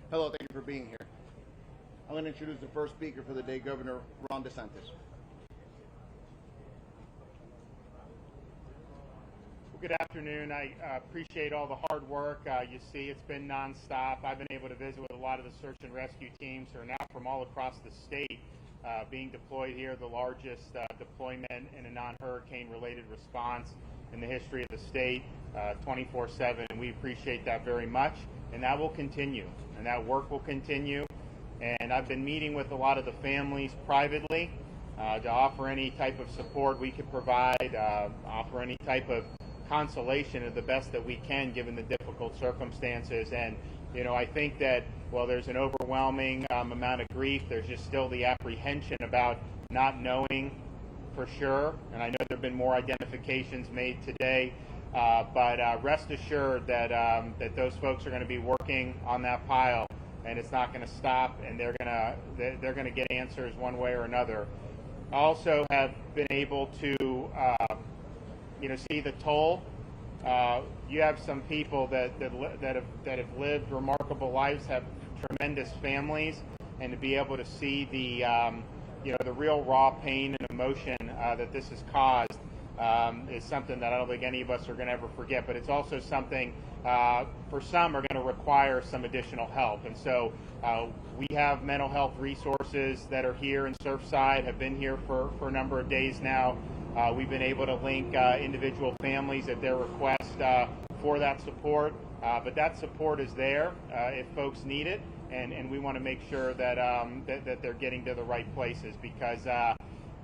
Hello, thank you for being here. I'm going to introduce the first speaker for the day, Governor Ron DeSantis. Well, good afternoon. I appreciate all the hard work. You see, it's been nonstop. I've been able to visit with a lot of the search and rescue teams who are now from all across the state being deployed here, the largest deployment in a non-hurricane related response in the history of the state, 24/7. And we appreciate that very much. And that will continue, and that work will continue. And I've been meeting with a lot of the families privately to offer any type of support we could provide, offer any type of consolation of the best that we can given the difficult circumstances. And you know, I think that while there's an overwhelming amount of grief, there's just still the apprehension about not knowing for sure. And I know there have been more identifications made today, but rest assured that that those folks are going to be working on that pile, and it's not going to stop, and they're going to get answers one way or another. I also have been able to see the toll. You have some people that have lived remarkable lives, have tremendous families, and to be able to see the the real raw pain and emotion that this has caused is something that I don't think any of us are going to ever forget. But it's also something for some are going to require some additional help. And so we have mental health resources that are here in Surfside, have been here for a number of days now. We've been able to link individual families at their request for that support. But that support is there if folks need it. And we want to make sure that that they're getting to the right places, because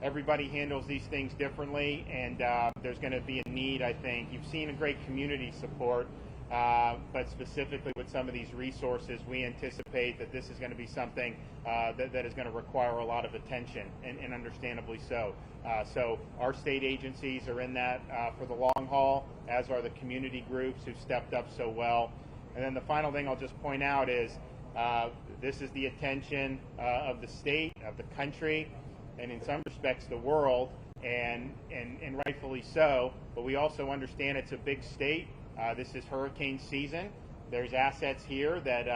everybody handles these things differently, and there's going to be a need, I think. You've seen a great community support, but specifically with some of these resources, we anticipate that this is going to be something that is going to require a lot of attention, and understandably so. So our state agencies are in that for the long haul, as are the community groups who've stepped up so well. And then the final thing I'll just point out is this is the attention of the state, of the country, and in some respects the world, and rightfully so. But we also understand it's a big state. This is hurricane season. There's assets here that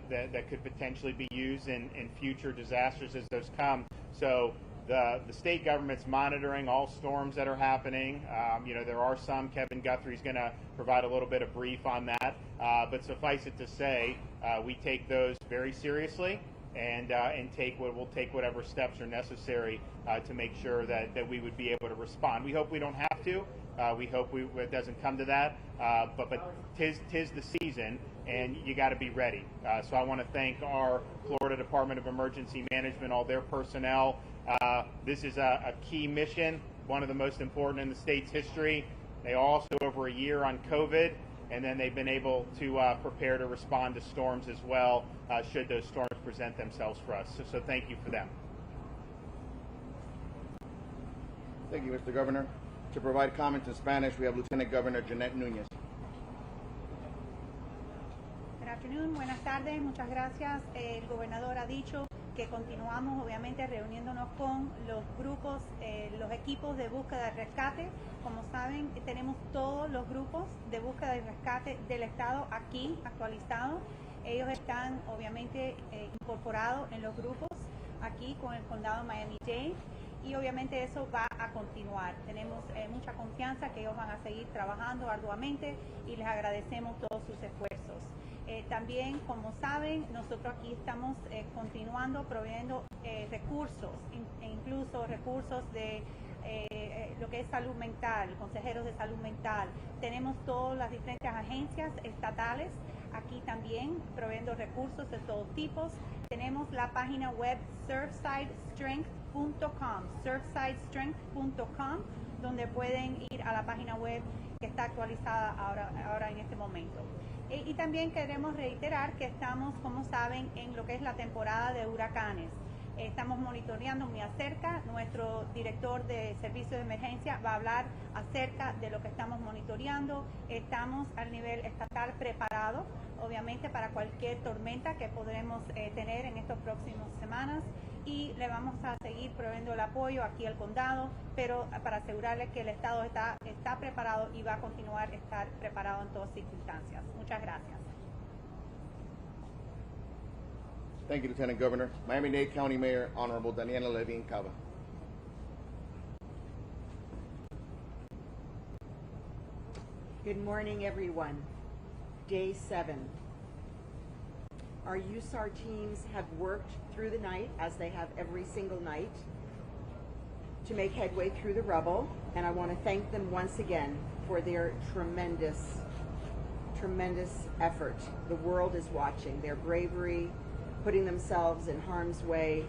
that could potentially be used in future disasters as those come. So the state government's monitoring all storms that are happening. There are some. Kevin Guthrie's going to provide a little bit of brief on that. But suffice it to say, we take those very seriously, and we'll take whatever steps are necessary to make sure that we would be able to respond. We hope we don't have to. We hope it doesn't come to that. But tis the season, and you got to be ready. So I want to thank our Florida Department of Emergency Management, all their personnel. This is a key mission, one of the most important in the state's history. They also over a year on COVID, and then they've been able to prepare to respond to storms as well, should those storms present themselves for us. So thank you for them. Thank you, Mr. Governor. To provide comments in Spanish, we have Lieutenant Governor Jeanette Núñez. Good afternoon, buenas tardes, muchas gracias. El gobernador ha dicho que continuamos obviamente reuniéndonos con los grupos, los equipos de búsqueda y rescate. Como saben, tenemos todos los grupos de búsqueda y rescate del estado aquí actualizados. Ellos están obviamente incorporados en los grupos aquí con el condado Miami-Dade, y obviamente eso va a continuar. Tenemos mucha confianza que ellos van a seguir trabajando arduamente, y les agradecemos todos sus esfuerzos. También, como saben, nosotros aquí estamos continuando proveyendo recursos, incluso recursos de lo que es salud mental, consejeros de salud mental. Tenemos todas las diferentes agencias estatales aquí también proveyendo recursos de todos tipos. Tenemos la página web surfsidestrength.com, donde pueden ir a la página web que está actualizada ahora en este momento. Y también queremos reiterar que estamos, como saben, en lo que es la temporada de huracanes. Estamos monitoreando muy acerca. Nuestro director de servicios de emergencia va a hablar acerca de lo que estamos monitoreando. Estamos al nivel estatal preparados, obviamente, para cualquier tormenta que podremos tener en estas próximas semanas, y le vamos a seguir proveyendo el apoyo aquí al condado, pero para asegurarle que el estado está preparado y va a continuar a estar preparado en todas circunstancias. Muchas gracias. Thank you, Lieutenant Governor. Miami-Dade County Mayor, Honorable Daniela Levine Cava. Good morning, everyone. Day 7. Our USAR teams have worked through the night, as they have every single night, to make headway through the rubble, and I want to thank them once again for their tremendous effort. The world is watching their bravery, putting themselves in harm's way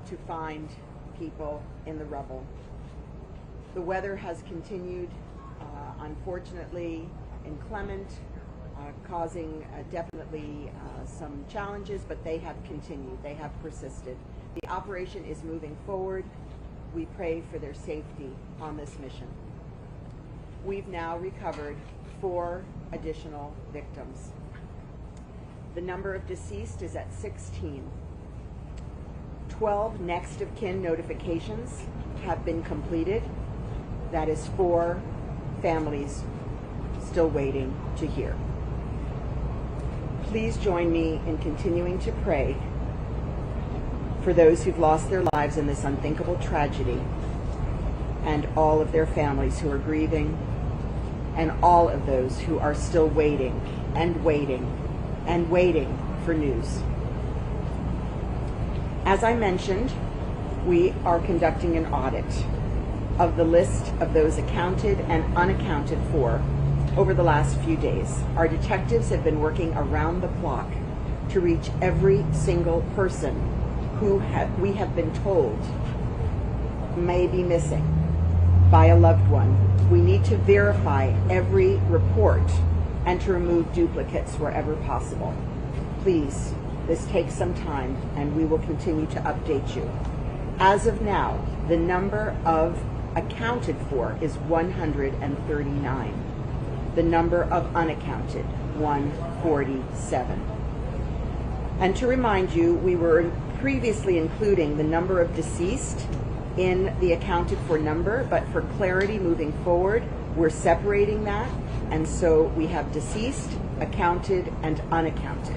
to find people in the rubble. The weather has continued, unfortunately, inclement, causing definitely some challenges, but they have continued, they have persisted. The operation is moving forward. We pray for their safety on this mission. We've now recovered 4 additional victims. The number of deceased is at 16. 12 next of kin notifications have been completed. That is 4 families still waiting to hear. Please join me in continuing to pray for those who've lost their lives in this unthinkable tragedy, and all of their families who are grieving, and all of those who are still waiting and waiting and waiting for news. As I mentioned, we are conducting an audit of the list of those accounted and unaccounted for over the last few days. Our detectives have been working around the clock to reach every single person who we have been told may be missing by a loved one. We need to verify every report and to remove duplicates wherever possible. Please, this takes some time, and we will continue to update you. As of now, the number of accounted for is 139. The number of unaccounted, 147. And to remind you, we were previously including the number of deceased in the accounted for number, but for clarity moving forward, we're separating that, and so we have deceased, accounted, and unaccounted.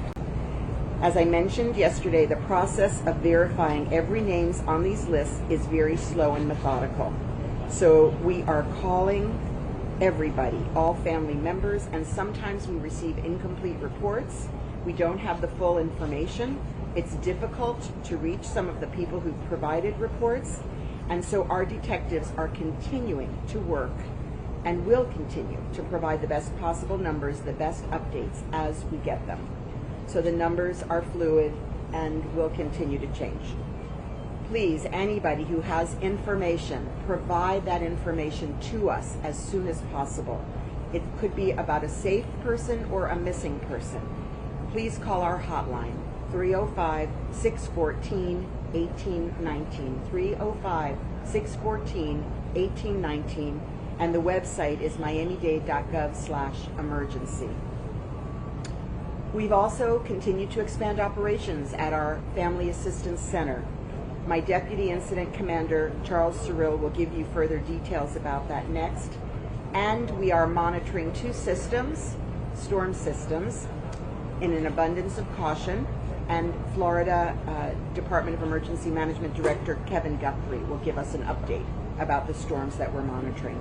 As I mentioned yesterday, the process of verifying every names on these lists is very slow and methodical. So we are calling everybody, all family members, and sometimes we receive incomplete reports. We don't have the full information. It's difficult to reach some of the people who've provided reports, and so our detectives are continuing to work and will continue to provide the best possible numbers, the best updates as we get them. So the numbers are fluid and will continue to change. Please, anybody who has information, provide that information to us as soon as possible. It could be about a safe person or a missing person. Please call our hotline, 305-614-1819, 305-614-1819, and the website is miamidade.gov/emergency. We've also continued to expand operations at our Family Assistance Center. My Deputy Incident Commander, Charles Cyril, will give you further details about that next. And we are monitoring 2 systems, storm systems, in an abundance of caution, and Florida Department of Emergency Management Director Kevin Guthrie will give us an update about the storms that we're monitoring.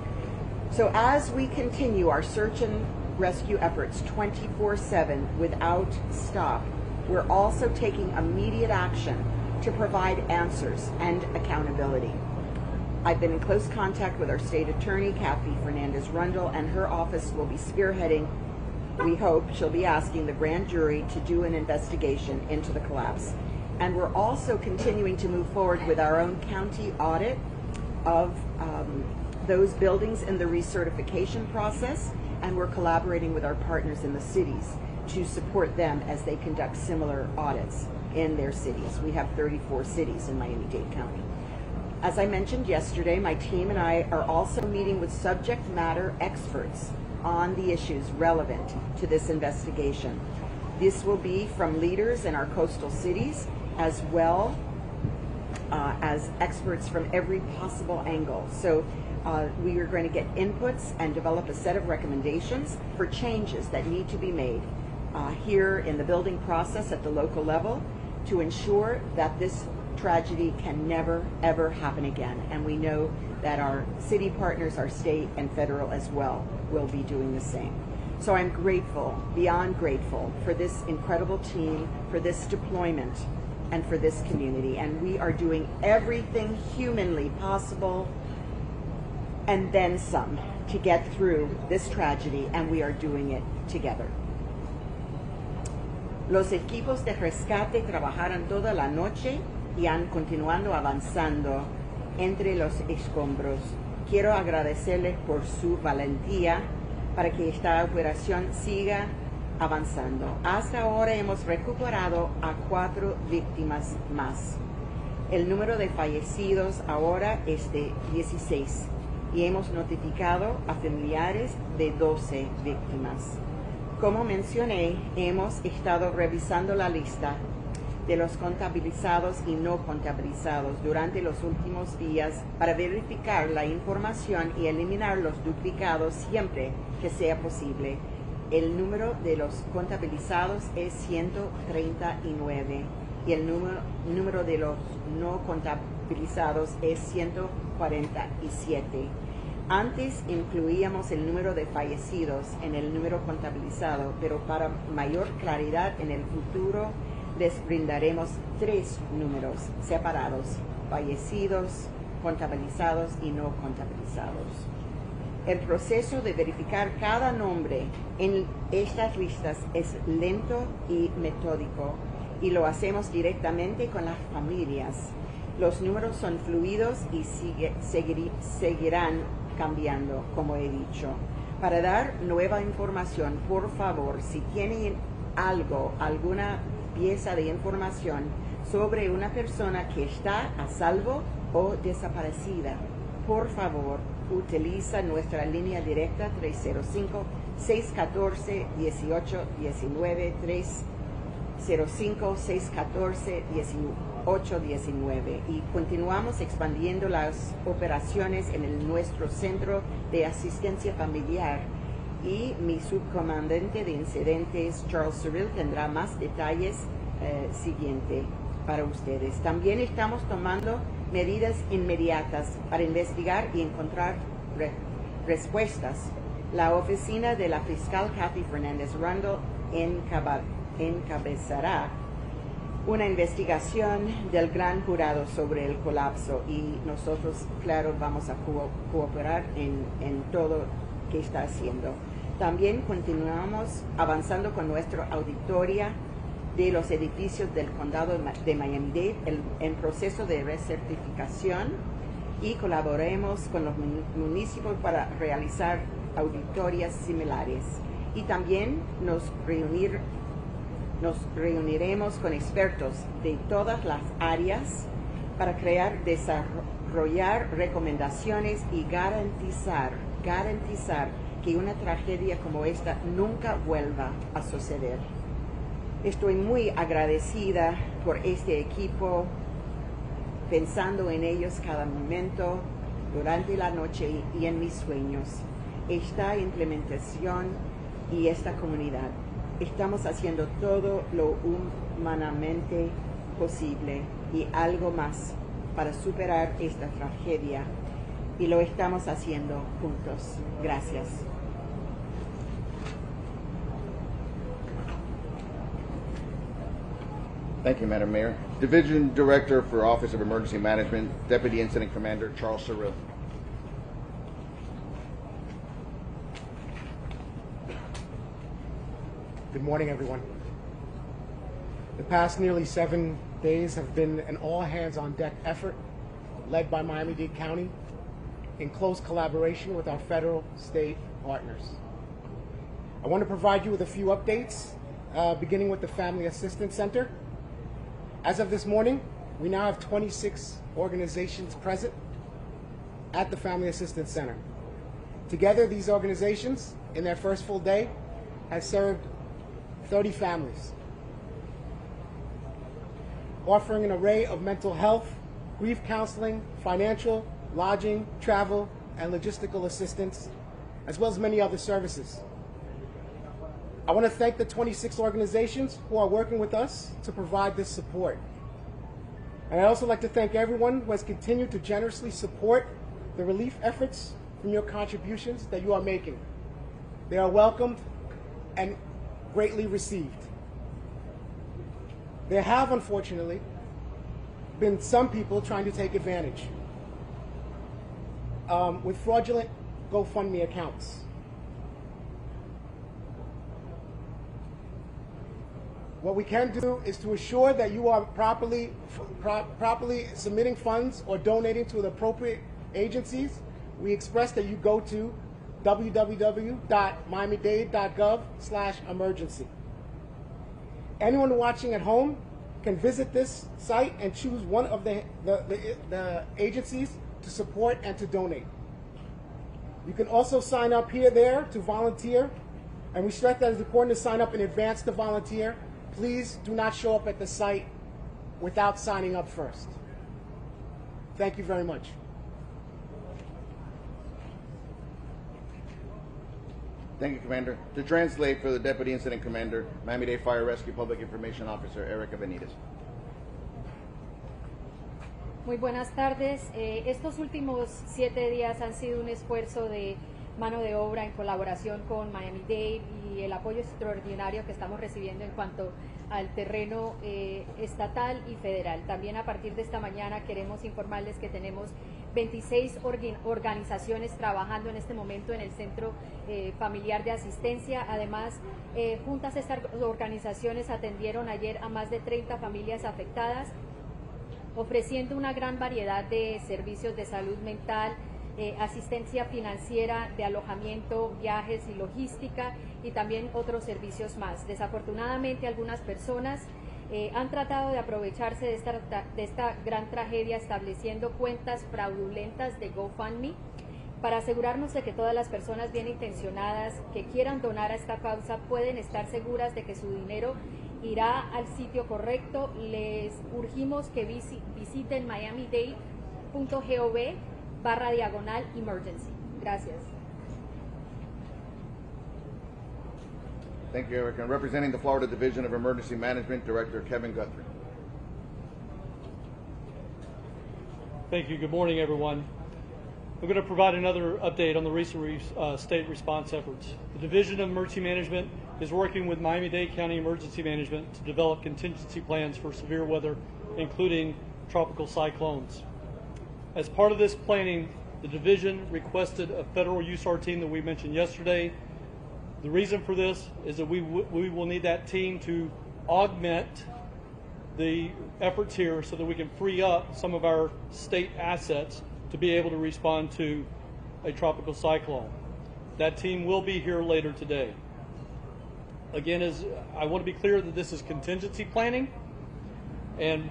So as we continue our search and rescue efforts 24/7 without stop, we're also taking immediate action to provide answers and accountability. I've been in close contact with our state attorney, Kathy Fernandez-Rundle, and her office will be spearheading. We hope she'll be asking the grand jury to do an investigation into the collapse. And we're also continuing to move forward with our own county audit of those buildings in the recertification process, and we're collaborating with our partners in the cities to support them as they conduct similar audits in their cities. We have 34 cities in Miami-Dade County. As I mentioned yesterday, my team and I are also meeting with subject matter experts on the issues relevant to this investigation. This will be from leaders in our coastal cities, as well as experts from every possible angle. So we are going to get inputs and develop a set of recommendations for changes that need to be made here in the building process at the local level, to ensure that this tragedy can never, ever happen again. And we know that our city partners, our state and federal as well, will be doing the same. So I'm grateful, beyond grateful, for this incredible team, for this deployment, and for this community. And we are doing everything humanly possible and then some to get through this tragedy, and we are doing it together. Los equipos de rescate trabajaron toda la noche y han continuado avanzando entre los escombros. Quiero agradecerles por su valentía para que esta operación siga avanzando. Hasta ahora hemos recuperado a 4 víctimas más. El número de fallecidos ahora es de 16 y hemos notificado a familiares de 12 víctimas. Como mencioné, hemos estado revisando la lista de los contabilizados y no contabilizados durante los últimos días para verificar la información y eliminar los duplicados siempre que sea posible. El número de los contabilizados es 139 y el número de los no contabilizados es 147. Antes incluíamos el número de fallecidos en el número contabilizado, pero para mayor claridad en el futuro les brindaremos 3 números separados: fallecidos, contabilizados y no contabilizados. El proceso de verificar cada nombre en estas listas es lento y metódico y lo hacemos directamente con las familias. Los números son fluidos y seguirán cambiando, como he dicho. Para dar nueva información, por favor, si tienen alguna pieza de información sobre una persona que está a salvo o desaparecida, por favor, utiliza nuestra línea directa 305-614-1819, 305-614-1819, y continuamos expandiendo las operaciones en nuestro centro de asistencia familiar. Y mi subcomandante de incidentes, Charles Cyril, tendrá más detalles siguiente para ustedes. También estamos tomando medidas inmediatas para investigar y encontrar respuestas. La oficina de la fiscal Kathy Fernández Randall encabezará una investigación del gran jurado sobre el colapso y nosotros, claro, vamos a cooperar en todo que está haciendo. También continuamos avanzando con nuestra auditoría de los edificios del condado de Miami-Dade en proceso de recertificación, y colaboremos con los municipios para realizar auditorías similares. Y también nos reuniremos con expertos de todas las áreas para desarrollar recomendaciones y garantizar que una tragedia como esta nunca vuelva a suceder. Estoy muy agradecida por este equipo, pensando en ellos cada momento, durante la noche y en mis sueños. Esta implementación y esta comunidad, estamos haciendo todo lo humanamente posible y algo más para superar esta tragedia, y lo estamos haciendo juntos. Gracias. Thank you, Madam Mayor. Division Director for Office of Emergency Management, Deputy Incident Commander Charles Cyril. Good morning, everyone. The past nearly 7 days have been an all-hands-on-deck effort led by Miami-Dade County in close collaboration with our federal state partners. I want to provide you with a few updates, beginning with the Family Assistance Center. As of this morning, we now have 26 organizations present at the Family Assistance Center. Together, these organizations, in their first full day, have served 30 families, offering an array of mental health, grief counseling, financial, lodging, travel, and logistical assistance, as well as many other services. I want to thank the 26 organizations who are working with us to provide this support. And I'd also like to thank everyone who has continued to generously support the relief efforts from your contributions that you are making. They are welcomed and greatly received. There have, unfortunately, been some people trying to take advantage with fraudulent GoFundMe accounts. What we can do is to assure that you are properly submitting funds or donating to the appropriate agencies. We express that you go to www.miamidade.gov/emergency. Anyone watching at home can visit this site and choose one of the agencies to support and to donate. You can also sign up there to volunteer, and we stress that it's important to sign up in advance to volunteer. Please do not show up at the site without signing up first. Thank you very much. Thank you, Commander. To translate for the Deputy Incident Commander, Miami-Dade Fire Rescue Public Information Officer, Erica Benitez. Muy buenas tardes. Estos últimos 7 días han sido un esfuerzo de mano de obra en colaboración con Miami-Dade y el apoyo extraordinario que estamos recibiendo en cuanto al terreno estatal y federal. También a partir de esta mañana queremos informarles que tenemos 26 organizaciones trabajando en este momento en el Centro Familiar de Asistencia. Además, juntas estas organizaciones atendieron ayer a más de 30 familias afectadas, ofreciendo una gran variedad de servicios de salud mental, asistencia financiera, de alojamiento, viajes y logística, y también otros servicios más. Desafortunadamente, algunas personas han tratado de aprovecharse de esta gran tragedia estableciendo cuentas fraudulentas de GoFundMe. Para asegurarnos de que todas las personas bien intencionadas que quieran donar a esta causa pueden estar seguras de que su dinero irá al sitio correcto, les urgimos que visiten miamidade.gov/emergency. Gracias. Thank you, Erica. And representing the Florida Division of Emergency Management, Director Kevin Guthrie. Thank you. Good morning, everyone. I'm going to provide another update on the recent state response efforts. The Division of Emergency Management is working with Miami-Dade County Emergency Management to develop contingency plans for severe weather, including tropical cyclones. As part of this planning, the division requested a federal USAR team that we mentioned yesterday. The reason for this is that we will need that team to augment the efforts here so that we can free up some of our state assets to be able to respond to a tropical cyclone. That team will be here later today. Again, I want to be clear that this is contingency planning, and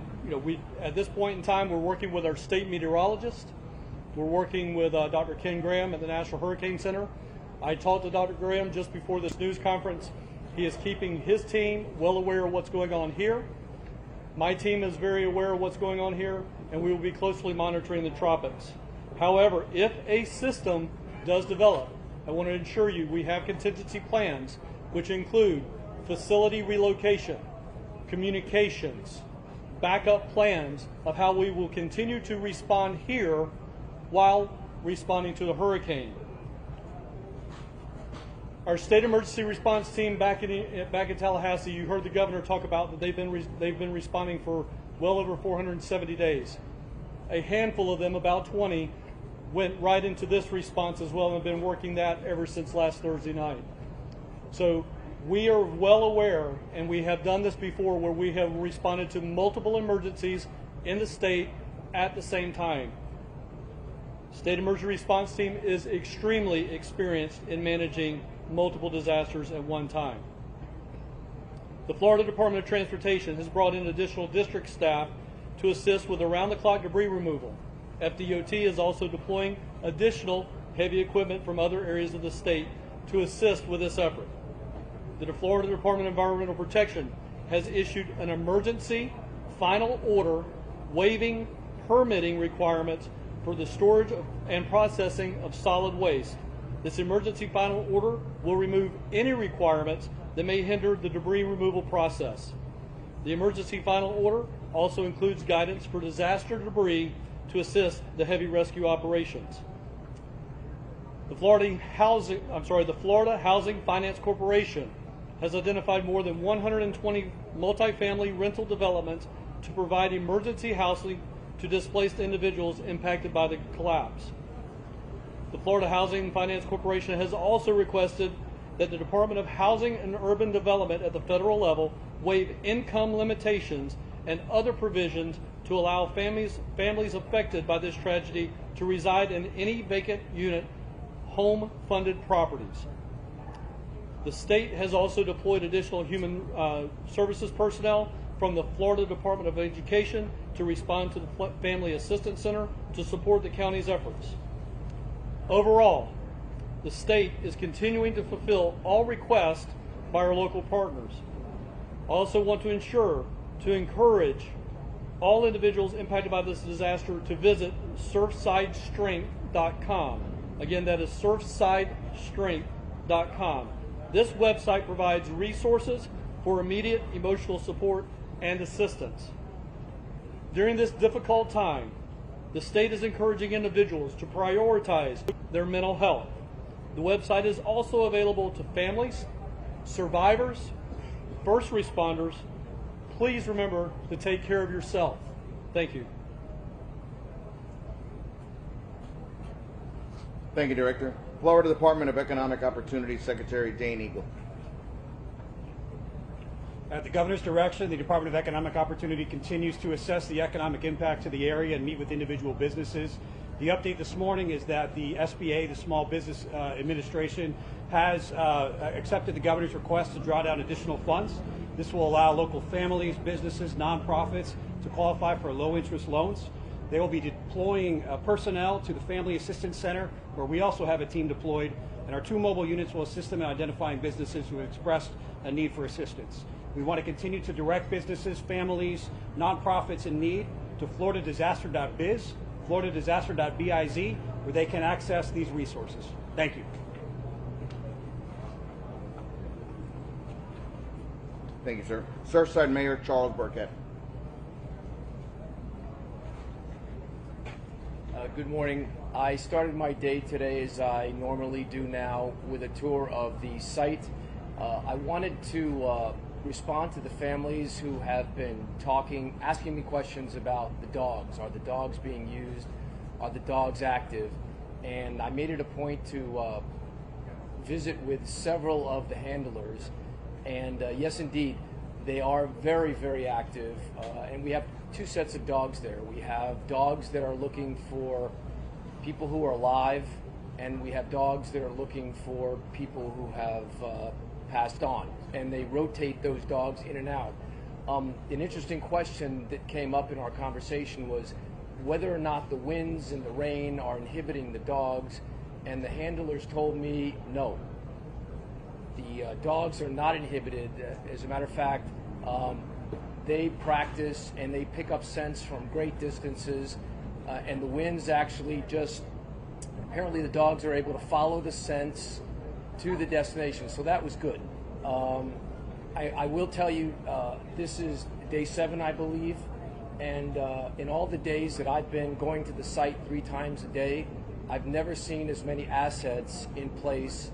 at this point in time, we're working with our state meteorologist. We're working with Dr. Ken Graham at the National Hurricane Center. I talked to Dr. Graham just before this news conference. He is keeping his team well aware of what's going on here. My team is very aware of what's going on here, and we will be closely monitoring the tropics. However, if a system does develop, I want to ensure you we have contingency plans, which include facility relocation, communications, backup plans of how we will continue to respond here while responding to the hurricane. Our state emergency response team back in Tallahassee, you heard the governor talk about that they've been responding for well over 470 days. A handful of them, about 20, went right into this response as well and have been working that ever since last Thursday night. So we are well aware, and we have done this before, where we have responded to multiple emergencies in the state at the same time. State Emergency Response Team is extremely experienced in managing multiple disasters at one time. The Florida Department of Transportation has brought in additional district staff to assist with around-the-clock debris removal. FDOT is also deploying additional heavy equipment from other areas of the state to assist with this effort. The Florida Department of Environmental Protection has issued an emergency final order waiving permitting requirements for the storage and processing of solid waste. This emergency final order will remove any requirements that may hinder the debris removal process. The emergency final order also includes guidance for disaster debris to assist the heavy rescue operations. The Florida Housing Finance Corporation has identified more than 120 multifamily rental developments to provide emergency housing to displaced individuals impacted by the collapse. The Florida Housing Finance Corporation has also requested that the Department of Housing and Urban Development at the federal level waive income limitations and other provisions to allow families affected by this tragedy to reside in any vacant unit home-funded properties. The state has also deployed additional human services personnel from the Florida Department of Education to respond to the Family Assistance Center to support the county's efforts. Overall, the state is continuing to fulfill all requests by our local partners. I also want to encourage all individuals impacted by this disaster to visit surfsidestrength.com. Again, that is surfsidestrength.com. This website provides resources for immediate emotional support and assistance. During this difficult time, the state is encouraging individuals to prioritize their mental health. The website is also available to families, survivors, first responders. Please remember to take care of yourself. Thank you. Thank you, Director. Florida Department of Economic Opportunity Secretary Dane Eagle. At the Governor's direction, the Department of Economic Opportunity continues to assess the economic impact to the area and meet with individual businesses. The update this morning is that the SBA, the Small Business Administration, has accepted the Governor's request to draw down additional funds. This will allow local families, businesses, nonprofits to qualify for low-interest loans. They will be deploying personnel to the Family Assistance Center, where we also have a team deployed, and our 2 mobile units will assist them in identifying businesses who have expressed a need for assistance. We want to continue to direct businesses, families, nonprofits in need to floridadisaster.biz, floridadisaster.biz, where they can access these resources. Thank you. Thank you, sir. Surfside Mayor Charles Burkett. Good morning. I started my day today, as I normally do now, with a tour of the site. I wanted to respond to the families who have been asking me questions about the dogs. Are the dogs being used? Are the dogs active? And I made it a point to visit with several of the handlers. And yes, indeed, they are very, very active. And we have 2 sets of dogs there. We have dogs that are looking for people who are alive, and we have dogs that are looking for people who have passed on. And they rotate those dogs in and out. An interesting question that came up in our conversation was whether or not the winds and the rain are inhibiting the dogs, and the handlers told me no. The dogs are not inhibited. As a matter of fact, they practice and they pick up scents from great distances, and the winds actually apparently the dogs are able to follow the scents to the destination, so that was good. I will tell you, this is day 7, I believe, and in all the days that I've been going to the site 3 times a day, I've never seen as many assets in place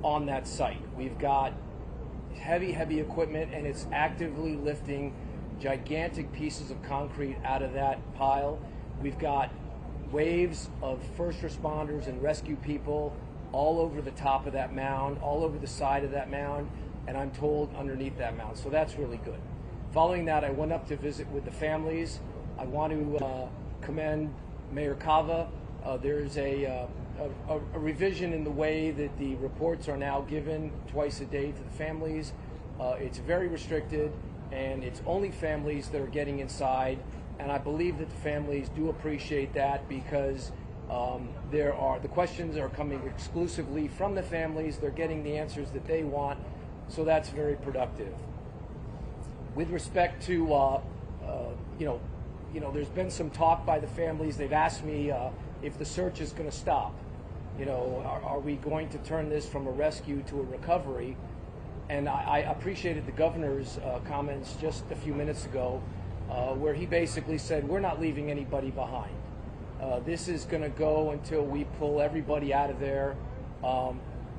on that site. We've got heavy equipment, and it's actively lifting gigantic pieces of concrete out of that pile. We've got waves of first responders and rescue people all over the top of that mound, all over the side of that mound, and I'm told underneath that mound. So that's really good. Following that, I went up to visit with the families. I want to commend Mayor Cava. There's a revision in the way that the reports are now given twice a day to the families. It's very restricted, and it's only families that are getting inside, and I believe that the families do appreciate that, because the questions are coming exclusively from the families. They're getting the answers that they want, so that's very productive. With respect to there's been some talk by the families. They've asked me if the search is going to stop. You know, are we going to turn this from a rescue to a recovery? And I appreciated the governor's comments just a few minutes ago, where he basically said, we're not leaving anybody behind. This is going to go until we pull everybody out of there.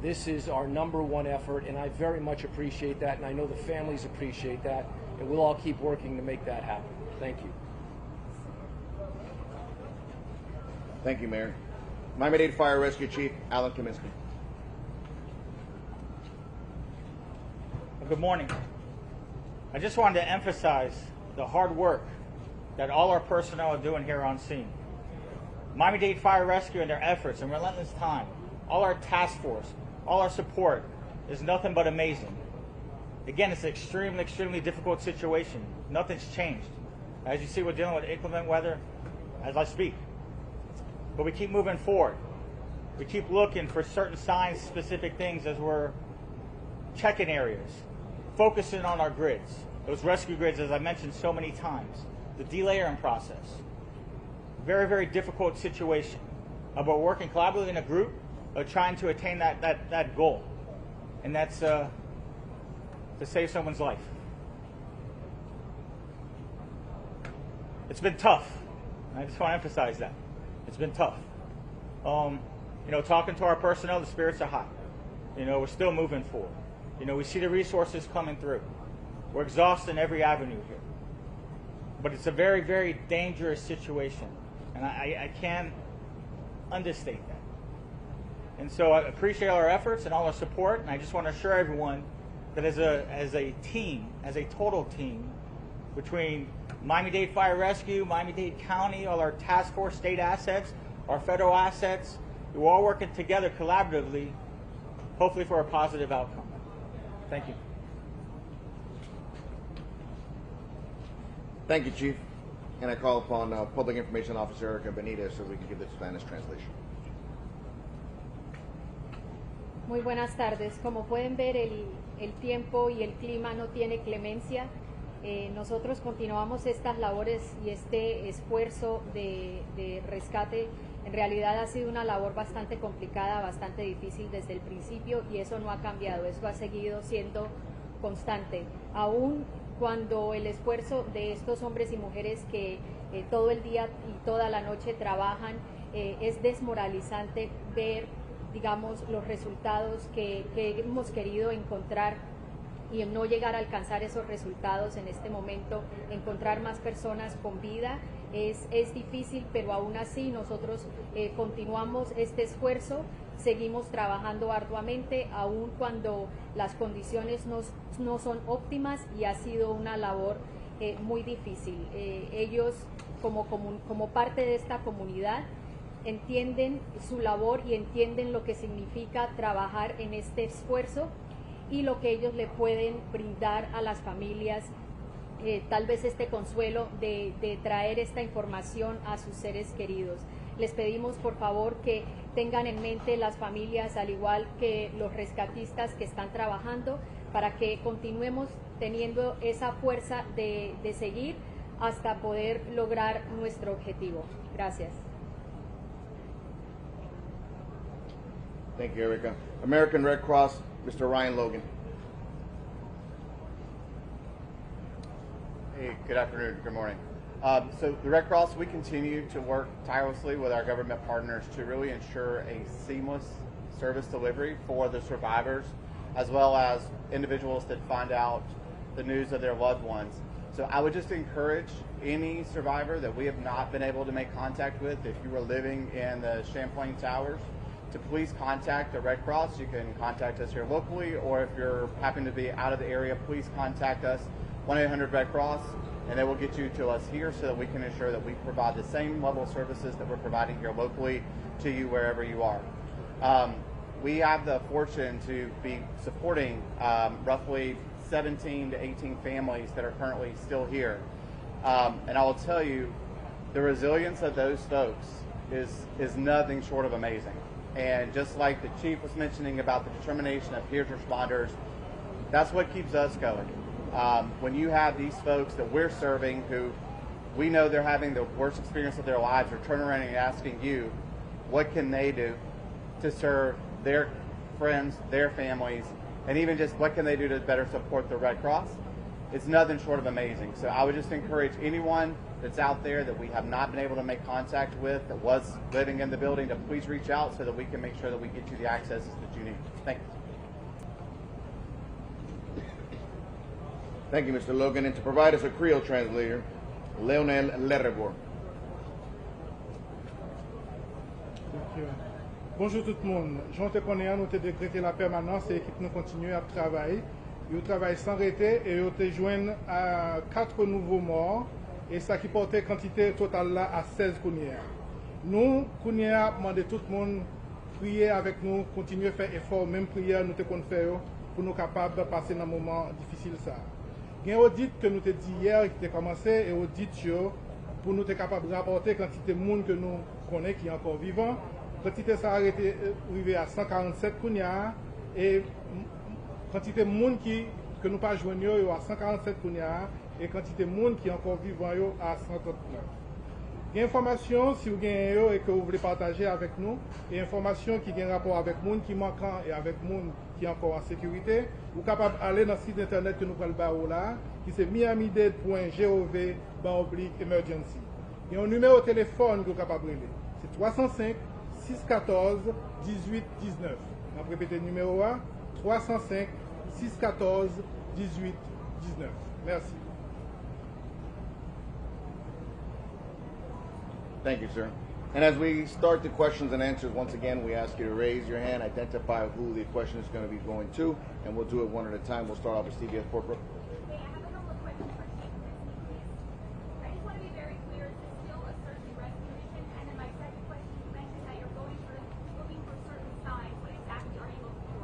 This is our #1 effort, and I very much appreciate that, and I know the families appreciate that, and we'll all keep working to make that happen. Thank you. Thank you, Mayor. Miami-Dade Fire Rescue Chief Alan Kaminsky. Good morning. I just wanted to emphasize the hard work that all our personnel are doing here on scene. Miami-Dade Fire Rescue and their efforts and relentless time, all our task force, all our support is nothing but amazing. Again, it's an extremely difficult situation. Nothing's changed. As you see, we're dealing with inclement weather as I speak. But we keep moving forward. We keep looking for certain signs, specific things as we're checking areas, focusing on our grids, those rescue grids, as I mentioned so many times, the delayering process. Very difficult situation. But we're working collaboratively in a group of trying to attain that goal. And that's to save someone's life. It's been tough. I just want to emphasize that. It's been tough. You know, talking to our personnel, the spirits are high. You know, we're still moving forward. You know, we see the resources coming through. We're exhausting every avenue here. But it's a very dangerous situation. And I can't understate that. And so I appreciate all our efforts and all our support. And I just want to assure everyone that as a team, as a total team, between Miami-Dade Fire Rescue, Miami-Dade County, all our task force state assets, our federal assets, we're all working together collaboratively, hopefully for a positive outcome. Thank you. Thank you, Chief. And I call upon Public Information Officer Erica Benitez so we can give the Spanish translation. Muy buenas tardes. Como pueden ver, el tiempo y el clima no tiene clemencia. Nosotros continuamos estas labores y este esfuerzo de rescate. En realidad ha sido una labor bastante complicada, bastante difícil desde el principio, y eso no ha cambiado, eso ha seguido siendo constante. Aún cuando el esfuerzo de estos hombres y mujeres que todo el día y toda la noche trabajan, es desmoralizante ver, digamos, los resultados que hemos querido encontrar y no llegar a alcanzar esos resultados en este momento, encontrar más personas con vida. Es difícil, pero aún así nosotros continuamos este esfuerzo, seguimos trabajando arduamente, aun cuando las condiciones no son óptimas, y ha sido una labor muy difícil. Ellos, como parte de esta comunidad, entienden su labor y entienden lo que significa trabajar en este esfuerzo y lo que ellos le pueden brindar a las familias. Tal vez este consuelo de traer esta información a sus seres queridos. Les pedimos por favor que tengan en mente las familias, al igual que los rescatistas que están trabajando, para que continuemos teniendo esa fuerza de seguir hasta poder lograr nuestro objetivo. Gracias. Thank you, Erica. American Red Cross, Mr. Ryan Logan. Hey, good afternoon, good morning. So the Red Cross, we continue to work tirelessly with our government partners to really ensure a seamless service delivery for the survivors, as well as individuals that find out the news of their loved ones. So I would just encourage any survivor that we have not been able to make contact with, if you are living in the Champlain Towers, to please contact the Red Cross. You can contact us here locally, or if you're happen to be out of the area, please contact us, 1-800-RED-CROSS, and they will get you to us here so that we can ensure that we provide the same level of services that we're providing here locally to you wherever you are. We have the fortune to be supporting roughly 17 to 18 families that are currently still here. And I will tell you, the resilience of those folks is nothing short of amazing. And just like the Chief was mentioning about the determination of peers responders, that's what keeps us going. When you have these folks that we're serving who we know they're having the worst experience of their lives, are turning around and asking you, what can they do to serve their friends, their families, and even just what can they do to better support the Red Cross. It's nothing short of amazing. So I would just encourage anyone that's out there that we have not been able to make contact with that was living in the building to please reach out so that we can make sure that we get you the access that you need. Thank you. Thank you, Mr. Logan. And to provide us a Creole translator, Leonel Lerrebor. Bonjour tout le monde. Jean te connais, nous te décrété la permanence et l'équipe nous continue à travailler. Ils travaillent sans arrêter et ils te joignent à 4 nouveaux morts et ça qui portait quantité totale là à 16 counières. Nous, counières, demandé tout le monde prier avec nous, continuer à faire effort, même prière nous te qu'on faire pour nous capables de passer dans un moment difficile ça. Il y a un audit que nous te dit hier qui a commencé et audit pour nous être capable de rapporter quantité de monde que nous connaissons qui est encore vivant. Quantité ça a été arrivé à 147 kounia et quantité de monde que nous pas joindre à 147 kounia et quantité de monde qui est encore vivant à 139. Il y a information si vous avez et que vous voulez partager avec nous et information qui a un rapport avec le monde qui manquant et avec le monde qui est encore en sécurité, vous êtes capable d'aller dans le site internet que nous prenons là, qui c'est miamidade.gov/emergency. Il y a un numéro de téléphone que vous êtes capable de c'est 305 614 18 19. On va répéter le numéro 1, 305 614 18 19. Merci. Thank you, sir. And as we start the questions and answers, once again, we ask you to raise your hand, identify who the question is going to be going to, and we'll do it one at a time. We'll start off with CBS Corporate. Okay, I have a couple of questions for Chief. I just want to be very clear, is this still a search and rescue mission? And then my second question, you mentioned that you're looking for certain signs. What exactly are you looking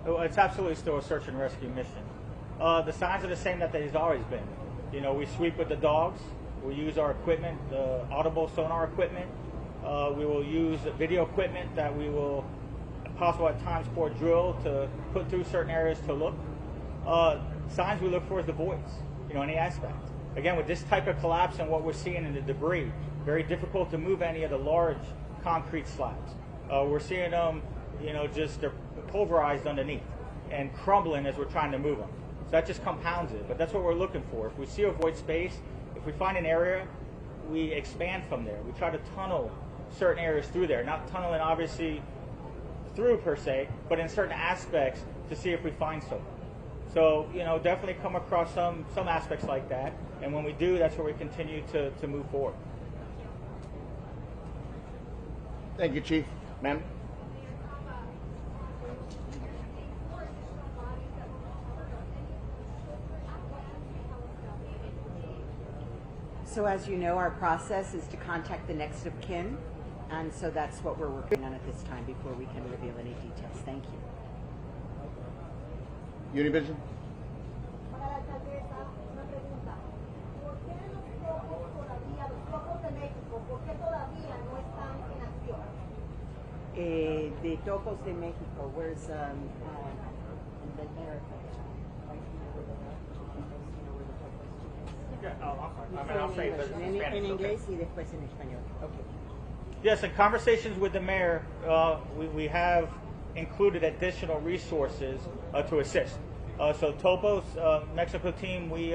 for? Oh, it's absolutely still a search and rescue mission. The signs are the same that they've always been. You know, we sweep with the dogs. We use our equipment, the audible sonar equipment. We will use video equipment that we will, possible at times, pour drill to put through certain areas to look. Signs we look for is the voids, you know, any aspect. Again, with this type of collapse and what we're seeing in the debris, very difficult to move any of the large concrete slabs. We're seeing them, you know, just they're pulverized underneath and crumbling as we're trying to move them. So that just compounds it, but that's what we're looking for. If we see a void space, if we find an area, we expand from there. We try to tunnel certain areas through there, not tunneling obviously through per se, but in certain aspects to see if we find something. So, you know, definitely come across some aspects like that, and when we do, that's where we continue to move forward. Thank you, Chief. Ma'am? So as you know, our process is to contact the next of kin, and so that's what we're working on at this time before we can reveal any details. Thank you. Univision? Para la alcaldesa, una pregunta. ¿Por qué los focos todavía, los focos de México, por qué todavía no están en acción? The Topos de Mexico, where's the America? I'll say it in Spanish. En inglés y después en español. Okay. Yes, in conversations with the mayor, we have included additional resources to assist. So Topos, Mexico team, we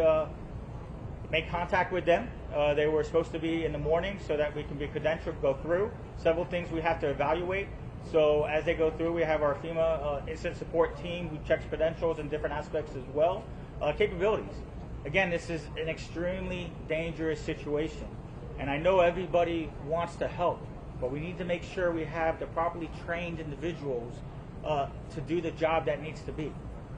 made contact with them. They were supposed to be in the morning so that we can be credentialed, go through. Several things we have to evaluate. So as they go through, we have our FEMA incident support team who checks credentials in different aspects as well. Capabilities. Again, this is an extremely dangerous situation. And I know everybody wants to help, but we need to make sure we have the properly trained individuals to do the job that needs to be.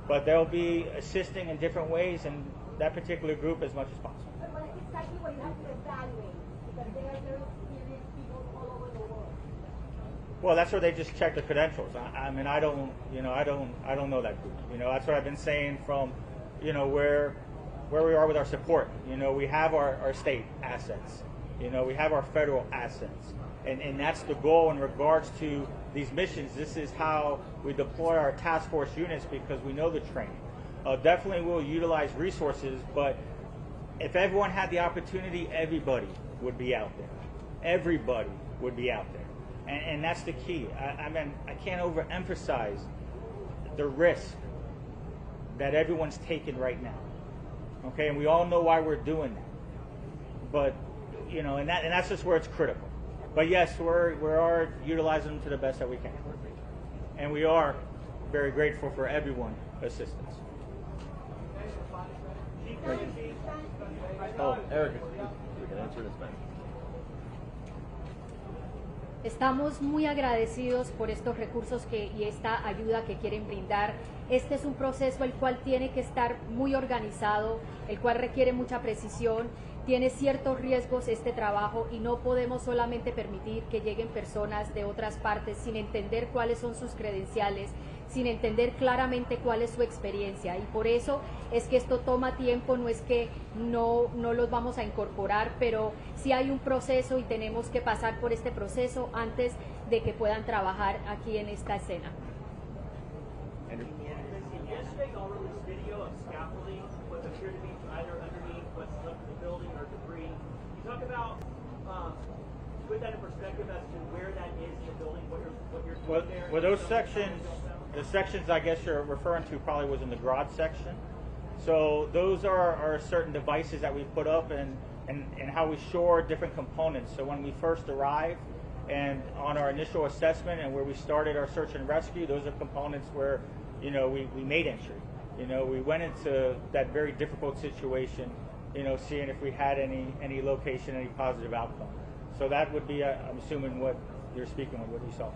But they'll be assisting in different ways in that particular group as much as possible. But what exactly what you have to evaluate? Because there are very experienced people all over the world. Well, that's where they just check the credentials. I mean, I don't know that group. You know, that's what I've been saying from, you know, where we are with our support. You know, we have our state assets. You know, we have our federal assets. And that's the goal in regards to these missions. This is how we deploy our task force units because we know the training. Definitely we'll utilize resources, but if everyone had the opportunity, everybody would be out there. Everybody would be out there. And that's the key. I mean, I can't overemphasize the risk that everyone's taking right now. Okay, and we all know why we're doing that. But, you know, and that's just where it's critical. But yes, we are utilizing them to the best that we can. And we are very grateful for everyone's assistance. Oh, Eric, we can answer this, man. Estamos muy agradecidos por estos recursos y esta ayuda que quieren brindar. Este es un proceso el cual tiene que estar muy organizado, el cual requiere mucha precisión, tiene ciertos riesgos este trabajo y no podemos solamente permitir que lleguen personas de otras partes sin entender cuáles son sus credenciales, sin entender claramente cuál es su experiencia, y por eso es que esto toma tiempo. No es que no los vamos a incorporar, pero sí hay un proceso y tenemos que pasar por este proceso antes de que puedan trabajar aquí en esta escena. Yesterday, y'all released video of scaffolding, what appeared to be either underneath what's left of the building or debris. Can you talk about, put that in perspective as to where that is in the building, what you're doing there? Well, those sections, the sections I guess you're referring to probably was in the garage section. So those are certain devices that we put up and how we shore different components. So when we first arrived and on our initial assessment and where we started our search and rescue, those are components where, you know, we made entry. You know, we went into that very difficult situation, you know, seeing if we had any location, any positive outcome. So that would be, I'm assuming, what you're speaking of, what you saw.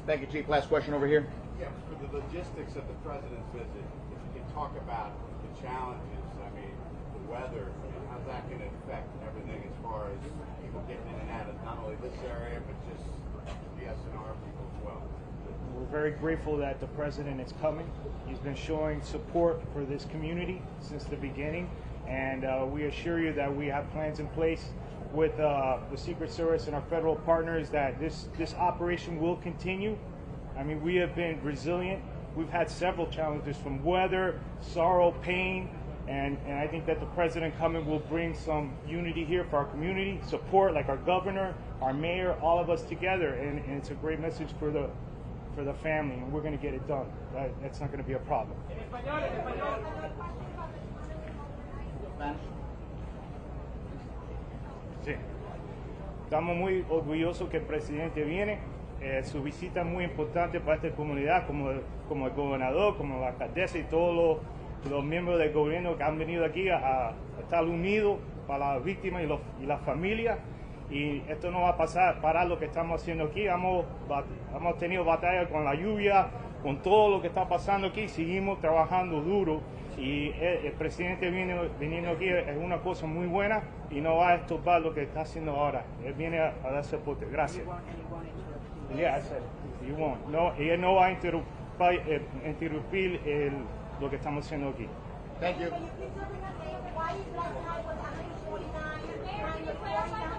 Thank you, Chief. Last question over here. Yeah, for the logistics of the president's visit, if you can talk about the challenges, I mean, the weather, I mean, how's that going to affect everything as far as people getting in and out of not only this area, but just the SNR people as well? We're very grateful that the president is coming. He's been showing support for this community since the beginning, and we assure you that we have plans in place with the Secret Service and our federal partners that this operation will continue. I mean, we have been resilient. We've had several challenges from weather, sorrow, pain, and I think that the president coming will bring some unity here for our community, support like our governor, our mayor, all of us together, and it's a great message for the family, and we're going to get it done. That's not going to be a problem. Sí. Estamos muy orgullosos que el presidente viene. Su visita es muy importante para esta comunidad, como el gobernador, como la alcaldesa y todos los miembros del gobierno que han venido aquí a estar unidos para las víctimas y las familias. Y esto no va a parar lo que estamos haciendo aquí. Hemos tenido batalla con la lluvia, con todo lo que está pasando aquí. Seguimos trabajando duro. Y el presidente viniendo aquí es una cosa muy buena y no va a estorbar lo que está haciendo ahora. Él viene a dar soporte. Gracias. Yeah, I said, you won't. No, él no va a interrumpir lo que estamos haciendo aquí. Thank you. Why is last night was 149?